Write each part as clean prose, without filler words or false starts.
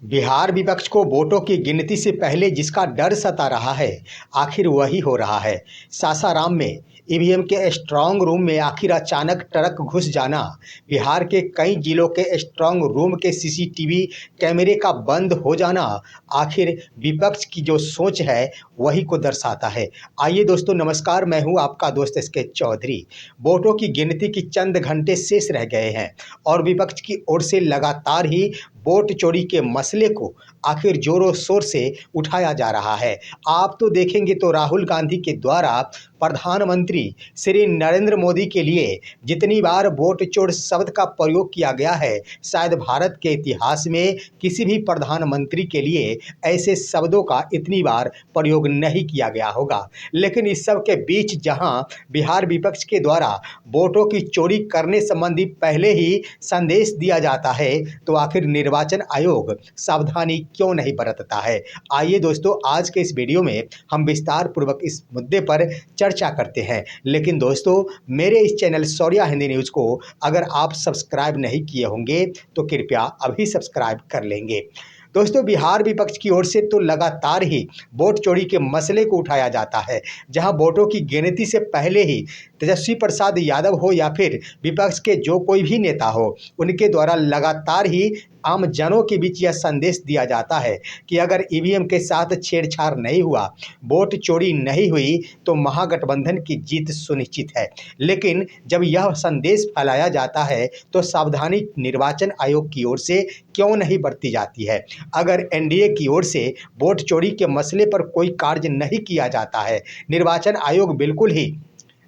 बिहार विपक्ष को वोटों की गिनती से पहले जिसका डर सता रहा है, आखिर वही हो रहा है। सासाराम में ईवीएम के स्ट्रांग रूम में आखिर अचानक ट्रक घुस जाना, बिहार के कई जिलों के स्ट्रांग रूम के सीसीटीवी कैमरे का बंद हो जाना, आखिर विपक्ष की जो सोच है वही को दर्शाता है। आइए दोस्तों, नमस्कार, मैं हूं आपका दोस्त एसके चौधरी। वोटों की गिनती की चंद घंटे शेष रह गए हैं और विपक्ष की ओर से लगातार ही वोट चोरी के मसले को आखिर जोरों शोर से उठाया जा रहा है। आप तो देखेंगे तो राहुल गांधी के द्वारा प्रधानमंत्री श्री नरेंद्र मोदी के लिए जितनी बार वोट चोर शब्द का प्रयोग किया गया है, शायद भारत के इतिहास में किसी भी प्रधानमंत्री के लिए ऐसे शब्दों का इतनी बार प्रयोग नहीं किया गया होगा। लेकिन इस सब के बीच जहां बिहार विपक्ष के द्वारा वोटों की चोरी करने संबंधी पहले ही संदेश दिया जाता है, तो आखिर निर्वाचन आयोग सावधानी क्यों नहीं बरतता है। आइए दोस्तों, आज के इस वीडियो में हम विस्तार पूर्वक इस मुद्दे पर चर्चा करते हैं। लेकिन दोस्तों, मेरे इस चैनल शौर्या हिंदी न्यूज़ को अगर आप सब्सक्राइब नहीं किए होंगे तो कृपया अभी सब्सक्राइब कर लेंगे। दोस्तों, बिहार विपक्ष की ओर से तो लगातार ही वोट चोरी के मसले को उठाया जाता है, जहां वोटों की गिनती से पहले ही तेजस्वी प्रसाद यादव हो या फिर विपक्ष के जो कोई भी नेता हो, उनके द्वारा लगातार ही आम जनों के बीच यह संदेश दिया जाता है कि अगर ईवीएम के साथ छेड़छाड़ नहीं हुआ, वोट चोरी नहीं हुई, तो महागठबंधन की जीत सुनिश्चित है। लेकिन जब यह संदेश फैलाया जाता है तो सावधानी निर्वाचन आयोग की ओर से क्यों नहीं बरती जाती है। अगर एनडीए की ओर से वोट चोरी के मसले पर कोई कार्य नहीं किया जाता है, निर्वाचन आयोग बिल्कुल ही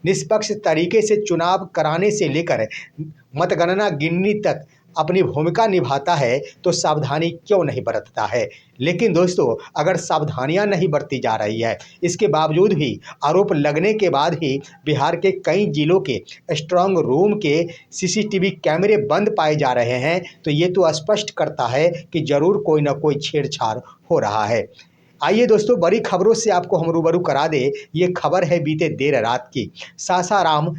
निष्पक्ष तरीके से चुनाव कराने से लेकर मतगणना गिननी तक अपनी भूमिका निभाता है, तो सावधानी क्यों नहीं बरतता है। लेकिन दोस्तों, अगर सावधानियां नहीं बरती जा रही है, इसके बावजूद भी आरोप लगने के बाद ही बिहार के कई जिलों के स्ट्रांग रूम के सीसीटीवी कैमरे बंद पाए जा रहे हैं, तो ये तो स्पष्ट करता है कि जरूर कोई ना कोई छेड़छाड़ हो रहा है। आइए दोस्तों, बड़ी खबरों से आपको हम रूबरू करा दे। ये खबर है बीते देर रात की। सासाराम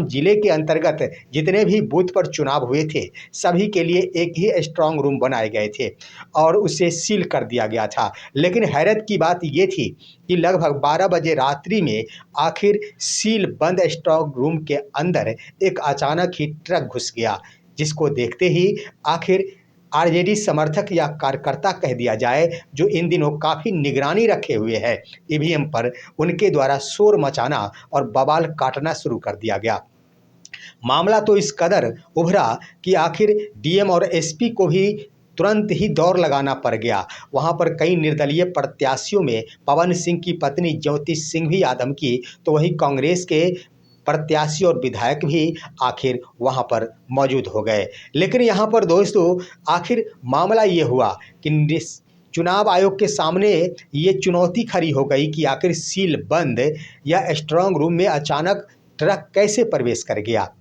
जिले के अंतर्गत जितने भी बूथ पर चुनाव हुए थे, सभी के लिए एक ही स्ट्रांग रूम बनाए गए थे और उसे सील कर दिया गया था। लेकिन हैरत की बात ये थी कि लगभग 12 बजे रात्रि में आखिर सील बंद स्ट्रांग रूम के अंदर एक अचानक ही ट्रक घुस गया, जिसको देखते ही आखिर आरजेडी समर्थक या कार्यकर्ता कह दिया जाए, जो इन दिनों काफ़ी निगरानी रखे हुए हैं ईवीएम पर, उनके द्वारा शोर मचाना और बवाल काटना शुरू कर दिया गया। मामला तो इस कदर उभरा कि आखिर डीएम और एसपी को भी तुरंत ही दौड़ लगाना पड़ गया। वहां पर कई निर्दलीय प्रत्याशियों में पवन सिंह की पत्नी ज्योति सिंह भी आधमकी, तो वहीं कांग्रेस के प्रत्याशी और विधायक भी आखिर वहां पर मौजूद हो गए। लेकिन यहां पर दोस्तों, आखिर मामला ये हुआ कि चुनाव आयोग के सामने ये चुनौती खड़ी हो गई कि आखिर सील बंद या स्ट्रांग रूम में अचानक ट्रक कैसे प्रवेश कर गया।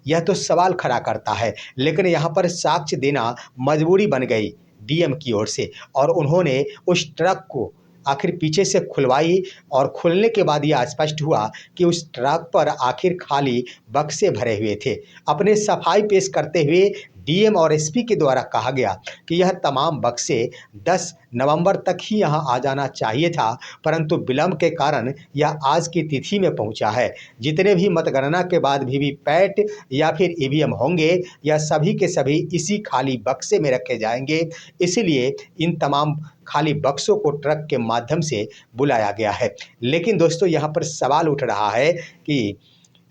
यह तो सवाल खड़ा करता है। लेकिन यहाँ पर साक्ष्य देना मजबूरी बन गई डीएम की ओर से, और उन्होंने उस ट्रक को आखिर पीछे से खुलवाई और खुलने के बाद यह स्पष्ट हुआ कि उस ट्रक पर आखिर खाली बक्से भरे हुए थे। अपने सफाई पेश करते हुए डीएम और एसपी के द्वारा कहा गया कि यह तमाम बक्से 10 नवंबर तक ही यहां आ जाना चाहिए था, परंतु विलंब के कारण यह आज की तिथि में पहुंचा है। जितने भी मतगणना के बाद वीवीपैट या फिर ईवीएम होंगे, यह सभी के सभी इसी खाली बक्से में रखे जाएंगे। इसलिए इन तमाम खाली बक्सों को ट्रक के माध्यम से बुलाया गया है। लेकिन दोस्तों, यहाँ पर सवाल उठ रहा है कि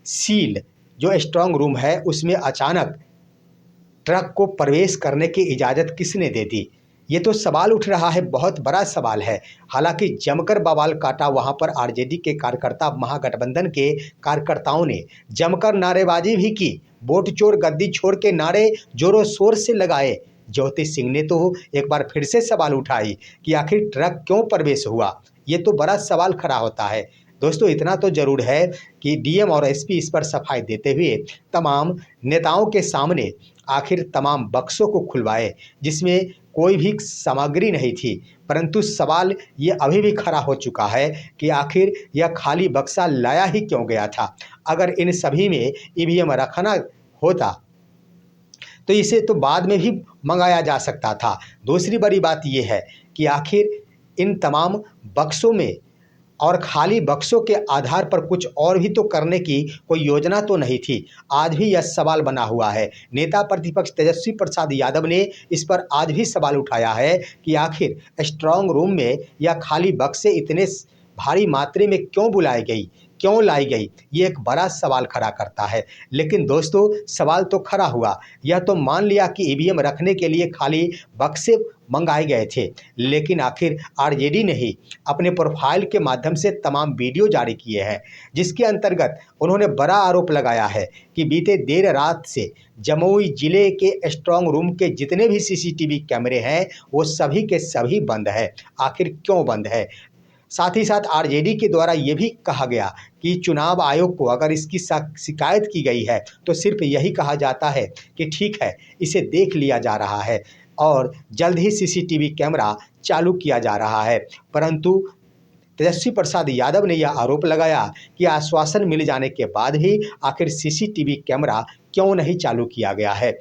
सील जो स्ट्रांग रूम है, उसमें अचानक ट्रक को प्रवेश करने की इजाज़त किसने दे दी। ये तो सवाल उठ रहा है, बहुत बड़ा सवाल है। हालांकि जमकर बवाल काटा वहां पर आरजेडी के कार्यकर्ता, महागठबंधन के कार्यकर्ताओं ने जमकर नारेबाजी भी की, वोट चोर गद्दी छोड़ के नारे जोरों शोर से लगाए। ज्योति सिंह ने तो एक बार फिर से सवाल उठाई कि आखिर ट्रक क्यों प्रवेश हुआ। ये तो बड़ा सवाल खड़ा होता है। दोस्तों, इतना तो जरूर है कि डीएम और एसपी इस पर सफाई देते हुए तमाम नेताओं के सामने आखिर तमाम बक्सों को खुलवाए, जिसमें कोई भी सामग्री नहीं थी। परंतु सवाल ये अभी भी खड़ा हो चुका है कि आखिर यह खाली बक्सा लाया ही क्यों गया था। अगर इन सभी में ईवीएम रखना होता तो इसे तो बाद में भी मंगाया जा सकता था। दूसरी बड़ी बात ये है कि आखिर इन तमाम बक्सों में और खाली बक्सों के आधार पर कुछ और भी तो करने की कोई योजना तो नहीं थी। आज भी यह सवाल बना हुआ है। नेता प्रतिपक्ष तेजस्वी प्रसाद यादव ने इस पर आज भी सवाल उठाया है कि आखिर स्ट्रांग रूम में यह खाली बक्से इतने भारी मात्रा में क्यों बुलाई गई, क्यों लाई गई, ये एक बड़ा सवाल खड़ा करता है। लेकिन दोस्तों, सवाल तो खड़ा हुआ। यह तो मान लिया कि ईवीएम रखने के लिए खाली बक्से मंगाए गए थे, लेकिन आखिर आरजेडी ने ही अपने प्रोफाइल के माध्यम से तमाम वीडियो जारी किए हैं, जिसके अंतर्गत उन्होंने बड़ा आरोप लगाया है कि बीते देर रात से जमुई जिले के स्ट्रांग रूम के जितने भी सीसीटीवी कैमरे हैं वो सभी के सभी बंद है। आखिर क्यों बंद है? साथ ही साथ आरजेडी के द्वारा ये भी कहा गया कि चुनाव आयोग को अगर इसकी शिकायत की गई है तो सिर्फ यही कहा जाता है कि ठीक है, इसे देख लिया जा रहा है और जल्द ही सीसीटीवी कैमरा चालू किया जा रहा है। परंतु तेजस्वी प्रसाद यादव ने यह आरोप लगाया कि आश्वासन मिल जाने के बाद भी आखिर सीसीटीवी कैमरा क्यों नहीं चालू किया गया है।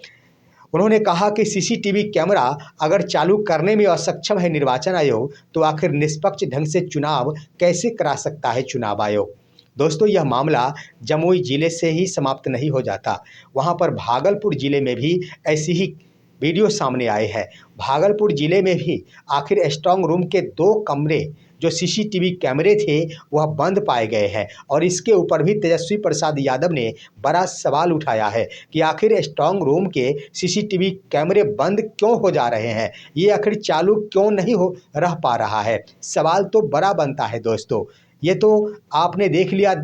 उन्होंने कहा कि सीसीटीवी कैमरा अगर चालू करने में असक्षम है निर्वाचन आयोग, तो आखिर निष्पक्ष ढंग से चुनाव कैसे करा सकता है चुनाव आयोग। दोस्तों, यह मामला जमुई जिले से ही समाप्त नहीं हो जाता। वहां पर भागलपुर जिले में भी ऐसी ही वीडियो सामने आए हैं। भागलपुर जिले में भी आखिर स्ट्रांग रूम के 2 कमरे जो सीसीटीवी कैमरे थे वह बंद पाए गए हैं और इसके ऊपर भी तेजस्वी प्रसाद यादव ने बड़ा सवाल उठाया है कि आखिर स्ट्रांग रूम के सीसीटीवी कैमरे बंद क्यों हो जा रहे हैं, ये आखिर चालू क्यों नहीं हो रह पा रहा है। सवाल तो बड़ा बनता है दोस्तों। ये तो आपने देख लिया,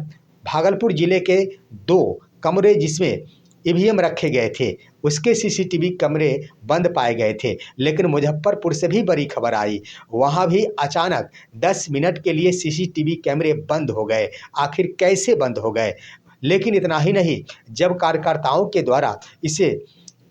भागलपुर जिले के 2 कमरे जिसमें ईवीएम रखे गए थे उसके सीसीटीवी कैमरे बंद पाए गए थे। लेकिन मुजफ्फरपुर से भी बड़ी खबर आई, वहां भी अचानक 10 मिनट के लिए सीसीटीवी कैमरे बंद हो गए। आखिर कैसे बंद हो गए? लेकिन इतना ही नहीं, जब कार्यकर्ताओं के द्वारा इसे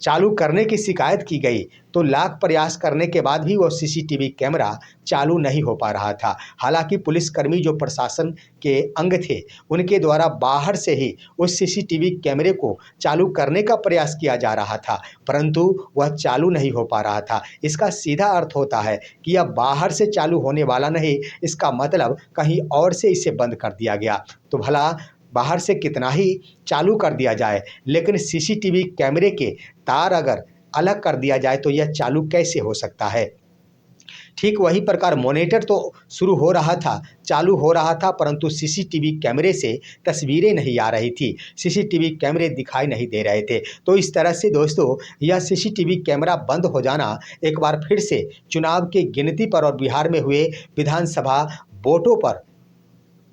चालू करने की शिकायत की गई तो लाख प्रयास करने के बाद भी वो सीसीटीवी कैमरा चालू नहीं हो पा रहा था। हालांकि पुलिसकर्मी जो प्रशासन के अंग थे उनके द्वारा बाहर से ही उस सीसीटीवी कैमरे को चालू करने का प्रयास किया जा रहा था, परंतु वह चालू नहीं हो पा रहा था। इसका सीधा अर्थ होता है कि यह बाहर से चालू होने वाला नहीं, इसका मतलब कहीं और से इसे बंद कर दिया गया। तो भला बाहर से कितना ही चालू कर दिया जाए, लेकिन सीसीटीवी कैमरे के तार अगर अलग कर दिया जाए तो यह चालू कैसे हो सकता है। ठीक वही प्रकार मॉनिटर तो शुरू हो रहा था, चालू हो रहा था, परंतु सीसीटीवी कैमरे से तस्वीरें नहीं आ रही थी, सीसीटीवी कैमरे दिखाई नहीं दे रहे थे। तो इस तरह से दोस्तों, यह सीसीटीवी कैमरा बंद हो जाना एक बार फिर से चुनाव की गिनती पर और बिहार में हुए विधानसभा वोटों पर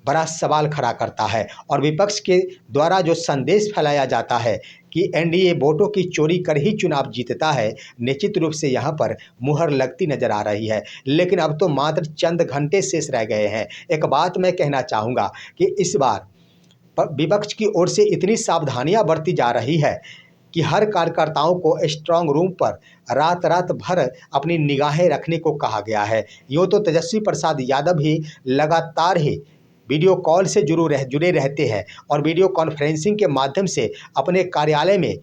बड़ा सवाल खड़ा करता है। और विपक्ष के द्वारा जो संदेश फैलाया जाता है कि एनडीए वोटों की चोरी कर ही चुनाव जीतता है, निश्चित रूप से यहाँ पर मुहर लगती नजर आ रही है। लेकिन अब तो मात्र चंद घंटे शेष रह गए हैं। एक बात मैं कहना चाहूँगा कि इस बार विपक्ष की ओर से इतनी सावधानियाँ बरती जा रही है कि हर कार्यकर्ताओं को स्ट्रांग रूम पर रात रात भर अपनी निगाहें रखने को कहा गया है। यूँ तो तेजस्वी प्रसाद यादव भी लगातार ही वीडियो कॉल से जुड़े रहते हैं और वीडियो कॉन्फ्रेंसिंग के माध्यम से अपने कार्यालय में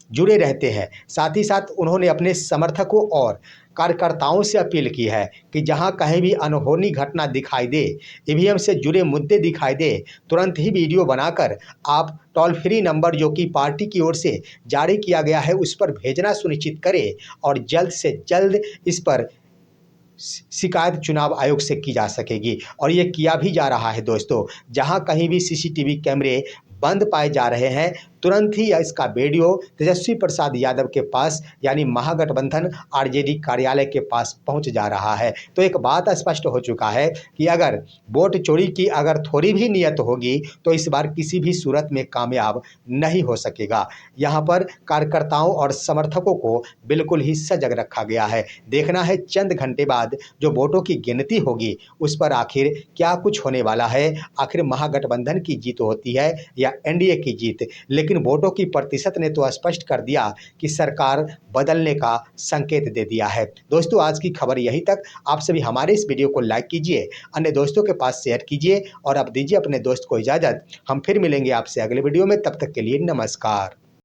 जुड़े रहते हैं। साथ ही साथ उन्होंने अपने समर्थकों और कार्यकर्ताओं से अपील की है कि जहां कहीं भी अनहोनी घटना दिखाई दे, ईवीएम से जुड़े मुद्दे दिखाई दे, तुरंत ही वीडियो बनाकर आप टोल फ्री नंबर जो कि पार्टी की ओर से जारी किया गया है उस पर भेजना सुनिश्चित करें और जल्द से जल्द इस पर शिकायत चुनाव आयोग से की जा सकेगी। और ये किया भी जा रहा है दोस्तों। जहां कहीं भी सीसीटीवी कैमरे बंद पाए जा रहे हैं, तुरंत ही इसका वीडियो तेजस्वी प्रसाद यादव के पास यानी महागठबंधन आरजेडी कार्यालय के पास पहुंच जा रहा है। तो एक बात स्पष्ट हो चुका है कि अगर वोट चोरी की अगर थोड़ी भी नियत होगी तो इस बार किसी भी सूरत में कामयाब नहीं हो सकेगा। यहाँ पर कार्यकर्ताओं और समर्थकों को बिल्कुल ही सजग रखा गया है। देखना है चंद घंटे बाद जो वोटों की गिनती होगी उस पर आखिर क्या कुछ होने वाला है। आखिर महागठबंधन की जीत होती है या एनडीए की जीत। लेकिन वोटों की प्रतिशत ने तो स्पष्ट कर दिया कि सरकार बदलने का संकेत दे दिया है। दोस्तों, आज की खबर यहीं तक। आप सभी हमारे इस वीडियो को लाइक कीजिए, अन्य दोस्तों के पास शेयर कीजिए और अब दीजिए अपने दोस्त को इजाजत। हम फिर मिलेंगे आपसे अगले वीडियो में। तब तक के लिए नमस्कार।